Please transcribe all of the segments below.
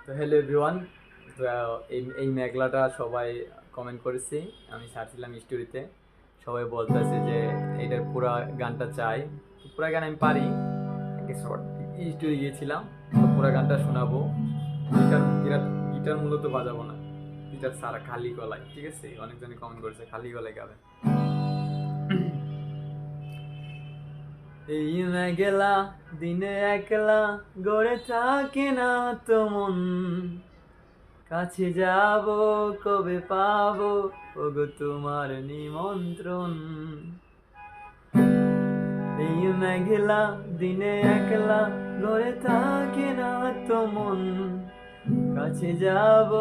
তো hello everyone. তো এই মেঘলাটা সবাই কমেন্ট করেছি, আমি ছাড়ছিলাম স্টোরিতে। সবাই বলতেছে যে এইটার পুরা গানটা চাই। তো পুরা গান আমি পারি, শর্ট স্টোরি গিয়েছিলাম, তো পুরা গানটা শোনাবো। গিটার গিটার গিটার মূলত বাজাবো না, গিটার সারা খালি গলায়, ঠিক আছে? অনেকজনই কমেন্ট করেছে খালি গলায় গাবে। এই মেঘলা দিনে একলা গড়ে থাকে না তো মন, কাছে যাব কবে পাবো ওগো তোমার নিমন্ত্রণ। এই মেঘলা দিনে একলা ঘরে থাকে না তো মন, কাছে যাব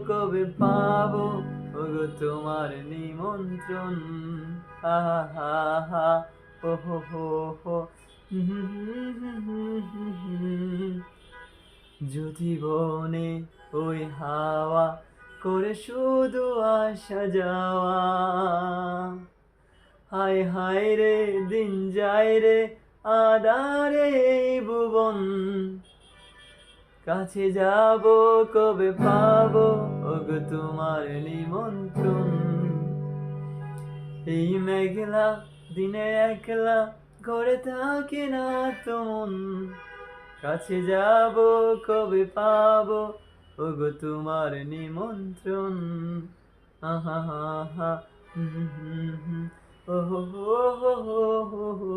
কবে পাবো ওগো তোমার নিমন্ত্রণ। আহা হা হা ও হো হো হো যদি বনে ওই হাওয়া করে শুধু আসা যাওয়া, হায় হায় রে দিন যায় রে আধারে এই ভুবন, কাছে যাব কবে পাবো ওগো তোমার নিমন্ত্রণ। এই মেঘলা দিনে একলা ঘরে থাকে না তো মন, কাছে যাব কবে পাবো ওগো তোমার নিমন্ত্রণ। আহা হা হা ও হো হো হো হো হো।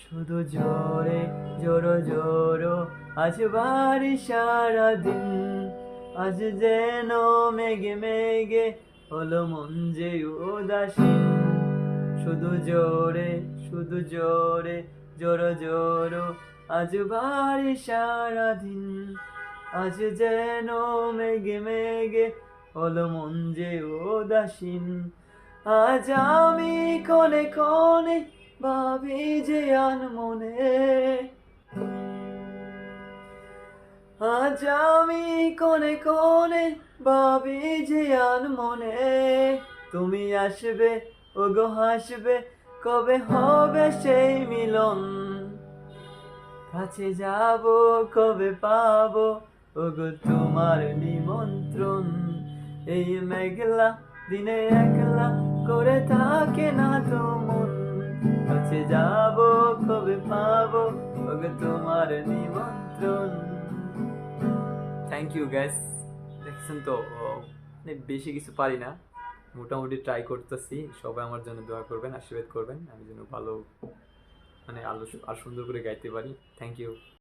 শুধু জোরে জোরো জোরো আজ বাড়ি সারাদিন, আজ যেন মেঘে মেঘে হলো মন যে উদাসীন। শুধু জোরে জোরো জোরো আজ বাড়ি সারাদিন, আজ যেন মেঘে মেঘে হলো মন যে উদাসীন। আজ আমি ক্ষণে ক্ষণে ভাবি যে আনমনে, আজ আমি ক্ষণে ক্ষণে ভাবি যে আনমনে, তুমি আসবে ওগো হাসবে কবে হবে সেই মিলন, কাছে যাব কবে পাবো ওগো তোমার নিমন্ত্রণ। এই মেঘলা দিনে একলা করে থাকে না তো মন, কাছে যাব কবে পাবো ওগো তোমার নিমন্ত্রণ। Thank you guys. দেখছেন তো, বেশি কিছু পারি না, মোটামুটি ট্রাই করতেছি। সবাই আমার জন্য দোয়া করবেন, আশীর্বাদ করবেন, আমি যেন ভালো, মানে আলো আর সুন্দর করে গাইতে পারি। Thank you.